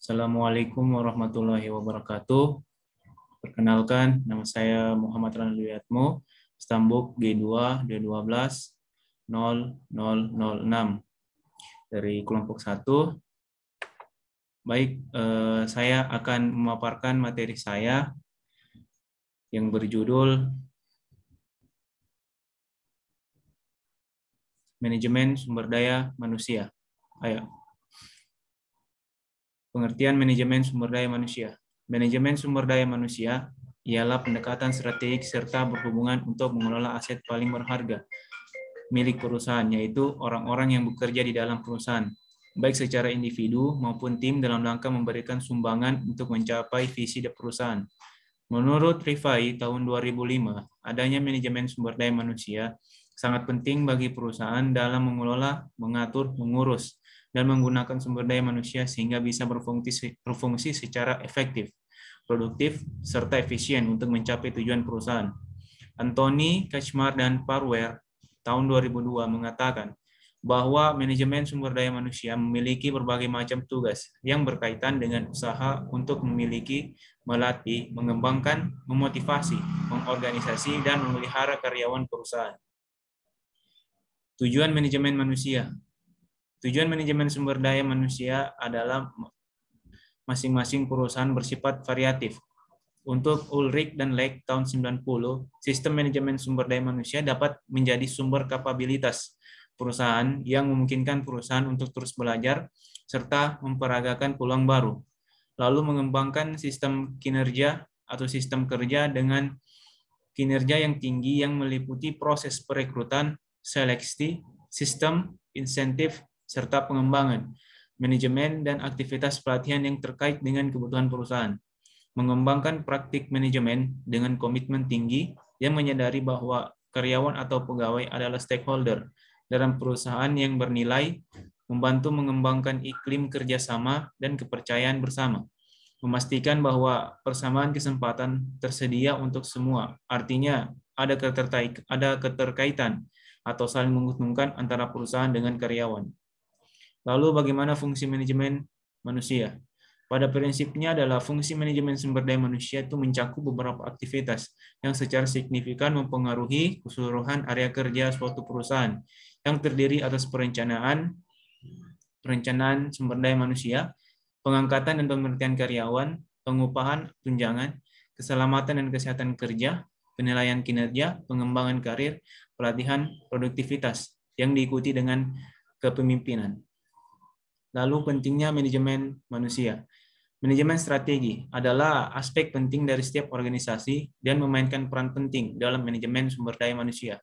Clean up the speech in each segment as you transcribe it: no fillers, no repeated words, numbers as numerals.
Assalamualaikum warahmatullahi wabarakatuh. Perkenalkan, nama saya Muhammad Randuliatmo, Stambuk G2 D12 0006 dari kelompok 1. Baik, saya akan memaparkan materi saya yang berjudul Manajemen Sumber Daya Manusia. Ayo. Pengertian manajemen sumber daya manusia. Manajemen sumber daya manusia ialah pendekatan strategik serta berhubungan untuk mengelola aset paling berharga milik perusahaan, yaitu orang-orang yang bekerja di dalam perusahaan, baik secara individu maupun tim dalam rangka memberikan sumbangan untuk mencapai visi perusahaan. Menurut Rifai tahun 2005, adanya manajemen sumber daya manusia sangat penting bagi perusahaan dalam mengelola, mengatur, mengurus, dan menggunakan sumber daya manusia sehingga bisa berfungsi secara efektif, produktif, serta efisien untuk mencapai tujuan perusahaan. Anthony Kachmar dan Parwer tahun 2002 mengatakan bahwa manajemen sumber daya manusia memiliki berbagai macam tugas yang berkaitan dengan usaha untuk memiliki, melatih, mengembangkan, memotivasi, mengorganisasi, dan memelihara karyawan perusahaan. Tujuan manajemen manusia. Tujuan manajemen sumber daya manusia adalah masing-masing perusahaan bersifat variatif. Untuk Ulrich dan Lake tahun 90, sistem manajemen sumber daya manusia dapat menjadi sumber kapabilitas perusahaan yang memungkinkan perusahaan untuk terus belajar serta memperagakan peluang baru. Lalu mengembangkan sistem kinerja atau sistem kerja dengan kinerja yang tinggi yang meliputi proses perekrutan, seleksi, sistem, insentif, serta pengembangan, manajemen, dan aktivitas pelatihan yang terkait dengan kebutuhan perusahaan. Mengembangkan praktik manajemen dengan komitmen tinggi yang menyadari bahwa karyawan atau pegawai adalah stakeholder dalam perusahaan yang bernilai, membantu mengembangkan iklim kerjasama dan kepercayaan bersama. Memastikan bahwa persamaan kesempatan tersedia untuk semua, artinya ada keterkaitan atau saling menguntungkan antara perusahaan dengan karyawan. Lalu bagaimana fungsi manajemen manusia? Pada prinsipnya adalah fungsi manajemen sumber daya manusia itu mencakup beberapa aktivitas yang secara signifikan mempengaruhi keseluruhan area kerja suatu perusahaan yang terdiri atas perencanaan sumber daya manusia, pengangkatan dan pemberhentian karyawan, pengupahan, tunjangan, keselamatan dan kesehatan kerja, penilaian kinerja, pengembangan karir, pelatihan, produktivitas yang diikuti dengan kepemimpinan. Lalu pentingnya manajemen manusia. Manajemen strategi adalah aspek penting dari setiap organisasi dan memainkan peran penting dalam manajemen sumber daya manusia.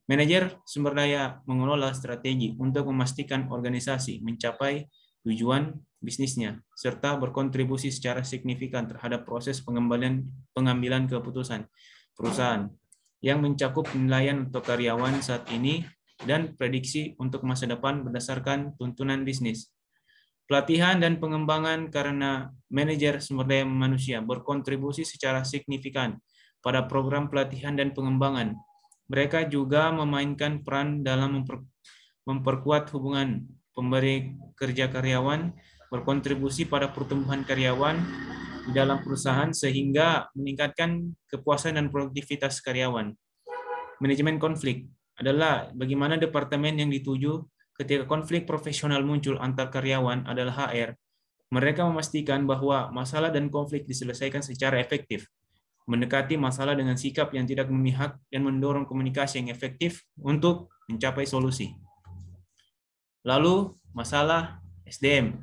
Manajer sumber daya mengelola strategi untuk memastikan organisasi mencapai tujuan bisnisnya, serta berkontribusi secara signifikan terhadap proses pengambilan keputusan perusahaan yang mencakup penilaian untuk karyawan saat ini dan prediksi untuk masa depan berdasarkan tuntunan bisnis. Pelatihan dan pengembangan karena manajer sumber daya manusia berkontribusi secara signifikan pada program pelatihan dan pengembangan. Mereka juga memainkan peran dalam memperkuat hubungan pemberi kerja karyawan, berkontribusi pada pertumbuhan karyawan di dalam perusahaan sehingga meningkatkan kepuasan dan produktivitas karyawan. Manajemen konflik adalah bagaimana departemen yang dituju ketika konflik profesional muncul antar karyawan adalah HR. Mereka memastikan bahwa masalah dan konflik diselesaikan secara efektif, mendekati masalah dengan sikap yang tidak memihak, dan mendorong komunikasi yang efektif untuk mencapai solusi. Lalu, masalah SDM.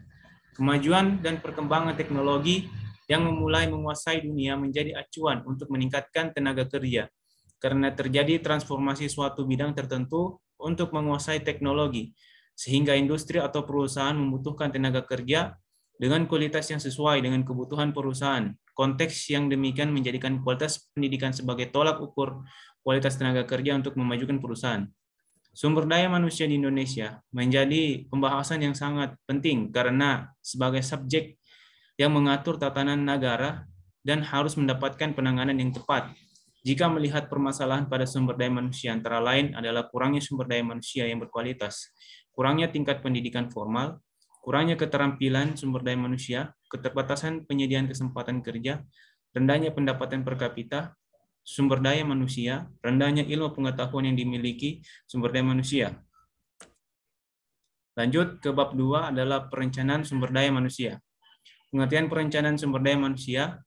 Kemajuan dan perkembangan teknologi yang memulai menguasai dunia menjadi acuan untuk meningkatkan tenaga kerja, karena terjadi transformasi suatu bidang tertentu untuk menguasai teknologi, sehingga industri atau perusahaan membutuhkan tenaga kerja dengan kualitas yang sesuai dengan kebutuhan perusahaan. Konteks yang demikian menjadikan kualitas pendidikan sebagai tolak ukur kualitas tenaga kerja untuk memajukan perusahaan. Sumber daya manusia di Indonesia menjadi pembahasan yang sangat penting karena sebagai subjek yang mengatur tatanan negara dan harus mendapatkan penanganan yang tepat. Jika melihat permasalahan pada sumber daya manusia antara lain adalah kurangnya sumber daya manusia yang berkualitas, kurangnya tingkat pendidikan formal, kurangnya keterampilan sumber daya manusia, keterbatasan penyediaan kesempatan kerja, rendahnya pendapatan per kapita, sumber daya manusia, rendahnya ilmu pengetahuan yang dimiliki sumber daya manusia. Lanjut ke bab 2 adalah perencanaan sumber daya manusia. Pengertian perencanaan sumber daya manusia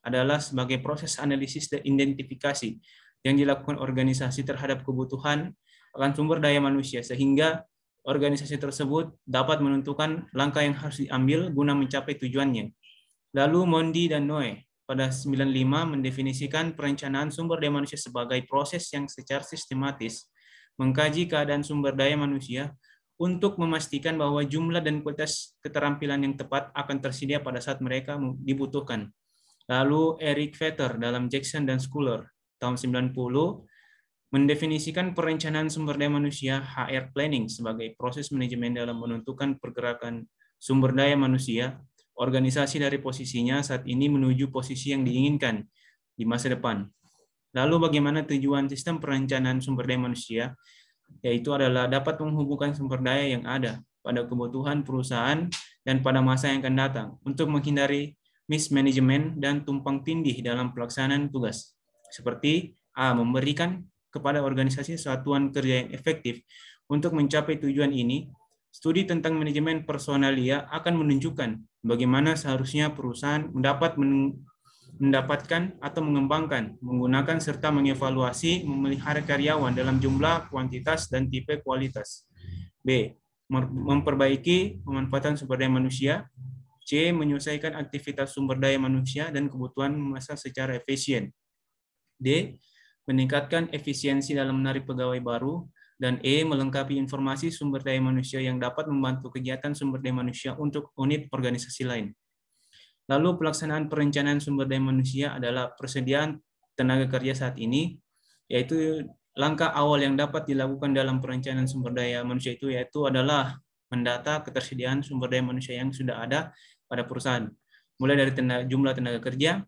adalah sebagai proses analisis dan identifikasi yang dilakukan organisasi terhadap kebutuhan akan sumber daya manusia sehingga organisasi tersebut dapat menentukan langkah yang harus diambil guna mencapai tujuannya. Lalu Mondi dan Noe pada 95 mendefinisikan perencanaan sumber daya manusia sebagai proses yang secara sistematis mengkaji keadaan sumber daya manusia untuk memastikan bahwa jumlah dan kualitas keterampilan yang tepat akan tersedia pada saat mereka dibutuhkan. Lalu Eric Vetter dalam Jackson dan Schuller tahun 90 mendefinisikan perencanaan sumber daya manusia HR planning sebagai proses manajemen dalam menentukan pergerakan sumber daya manusia organisasi dari posisinya saat ini menuju posisi yang diinginkan di masa depan. Lalu bagaimana tujuan sistem perencanaan sumber daya manusia? Yaitu adalah dapat menghubungkan sumber daya yang ada pada kebutuhan perusahaan dan pada masa yang akan datang untuk menghindari mismanagement dan tumpang tindih dalam pelaksanaan tugas. Seperti A. Memberikan kepada organisasi satuan kerja yang efektif untuk mencapai tujuan ini. Studi tentang manajemen personalia akan menunjukkan bagaimana seharusnya perusahaan mendapatkan atau mengembangkan, menggunakan serta mengevaluasi, memelihara karyawan dalam jumlah, kuantitas, dan tipe kualitas. B. Memperbaiki pemanfaatan sumber daya manusia. C. Menyelesaikan aktivitas sumber daya manusia dan kebutuhan masa secara efisien. D. Meningkatkan efisiensi dalam menarik pegawai baru. Dan E. Melengkapi informasi sumber daya manusia yang dapat membantu kegiatan sumber daya manusia untuk unit organisasi lain. Lalu pelaksanaan perencanaan sumber daya manusia adalah persediaan tenaga kerja saat ini, yaitu langkah awal yang dapat dilakukan dalam perencanaan sumber daya manusia itu yaitu adalah mendata ketersediaan sumber daya manusia yang sudah ada pada perusahaan, mulai dari jumlah tenaga kerja,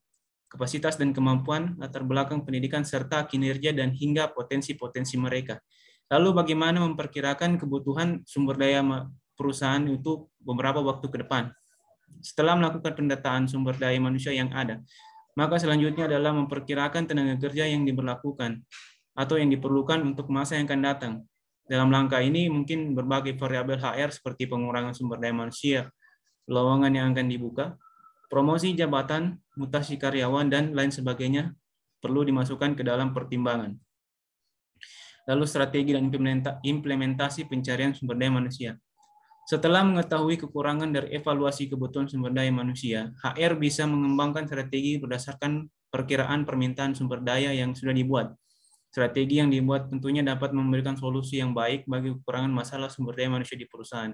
kapasitas dan kemampuan, latar belakang pendidikan, serta kinerja dan hingga potensi-potensi mereka. Lalu bagaimana memperkirakan kebutuhan sumber daya perusahaan itu beberapa waktu ke depan. Setelah melakukan pendataan sumber daya manusia yang ada, maka selanjutnya adalah memperkirakan tenaga kerja yang diberlakukan atau yang diperlukan untuk masa yang akan datang. Dalam langkah ini mungkin berbagai variabel HR seperti pengurangan sumber daya manusia, lowongan yang akan dibuka, promosi jabatan, mutasi karyawan, dan lain sebagainya perlu dimasukkan ke dalam pertimbangan. Lalu strategi dan implementasi pencarian sumber daya manusia. Setelah mengetahui kekurangan dari evaluasi kebutuhan sumber daya manusia, HR bisa mengembangkan strategi berdasarkan perkiraan permintaan sumber daya yang sudah dibuat. Strategi yang dibuat tentunya dapat memberikan solusi yang baik bagi kekurangan masalah sumber daya manusia di perusahaan.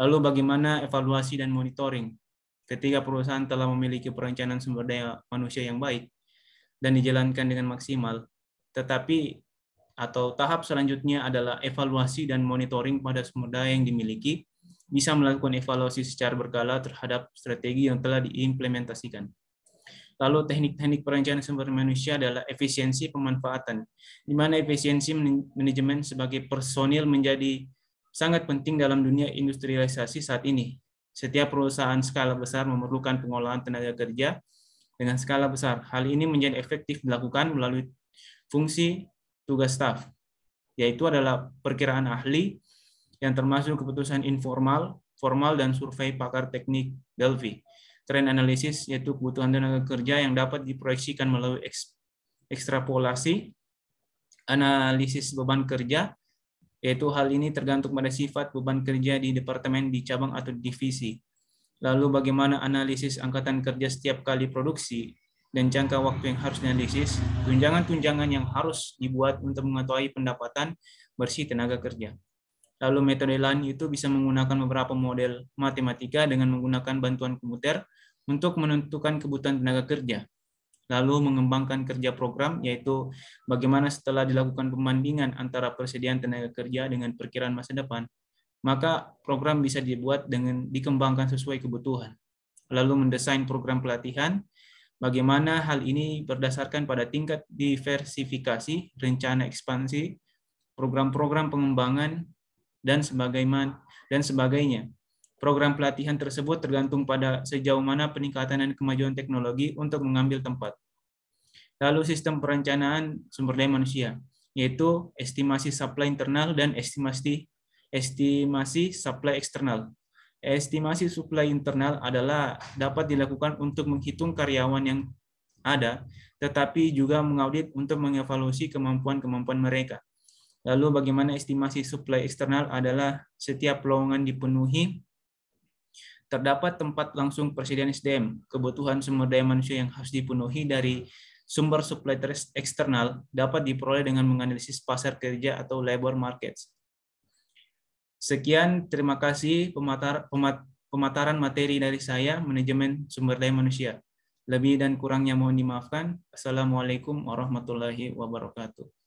Lalu bagaimana evaluasi dan monitoring? Ketika perusahaan telah memiliki perencanaan sumber daya manusia yang baik dan dijalankan dengan maksimal, tetapi atau tahap selanjutnya adalah evaluasi dan monitoring pada sumber daya yang dimiliki, bisa melakukan evaluasi secara berkala terhadap strategi yang telah diimplementasikan. Lalu teknik-teknik perencanaan sumber manusia adalah efisiensi pemanfaatan, di mana efisiensi manajemen sebagai personil menjadi sangat penting dalam dunia industrialisasi saat ini. Setiap perusahaan skala besar memerlukan pengolahan tenaga kerja dengan skala besar. Hal ini menjadi efektif dilakukan melalui fungsi tugas staf, yaitu adalah perkiraan ahli yang termasuk keputusan informal, formal, dan survei pakar teknik Delphi. Trend analisis yaitu kebutuhan tenaga kerja yang dapat diproyeksikan melalui ekstrapolasi, analisis beban kerja, yaitu hal ini tergantung pada sifat beban kerja di departemen, di cabang, atau divisi. Lalu bagaimana analisis angkatan kerja setiap kali produksi, dan jangka waktu yang harus dianalisis, tunjangan-tunjangan yang harus dibuat untuk mengetahui pendapatan bersih tenaga kerja. Lalu metode lain itu bisa menggunakan beberapa model matematika dengan menggunakan bantuan komputer untuk menentukan kebutuhan tenaga kerja. Lalu mengembangkan kerja program, yaitu bagaimana setelah dilakukan pembandingan antara persediaan tenaga kerja dengan perkiraan masa depan, maka program bisa dibuat dengan dikembangkan sesuai kebutuhan. Lalu mendesain program pelatihan, bagaimana hal ini berdasarkan pada tingkat diversifikasi, rencana ekspansi, program-program pengembangan, dan sebagainya. Program pelatihan tersebut tergantung pada sejauh mana peningkatan dan kemajuan teknologi untuk mengambil tempat. Lalu sistem perencanaan sumber daya manusia, yaitu estimasi supply internal dan estimasi supply eksternal. Estimasi supply internal adalah dapat dilakukan untuk menghitung karyawan yang ada, tetapi juga mengaudit untuk mengevaluasi kemampuan-kemampuan mereka. Lalu bagaimana estimasi supply eksternal adalah setiap lowongan dipenuhi, terdapat tempat langsung persediaan SDM, kebutuhan sumber daya manusia yang harus dipenuhi dari sumber supply eksternal dapat diperoleh dengan menganalisis pasar kerja atau labor markets. Sekian, terima kasih pemataran materi dari saya, manajemen sumber daya manusia. Lebih dan kurangnya mohon dimaafkan. Assalamualaikum warahmatullahi wabarakatuh.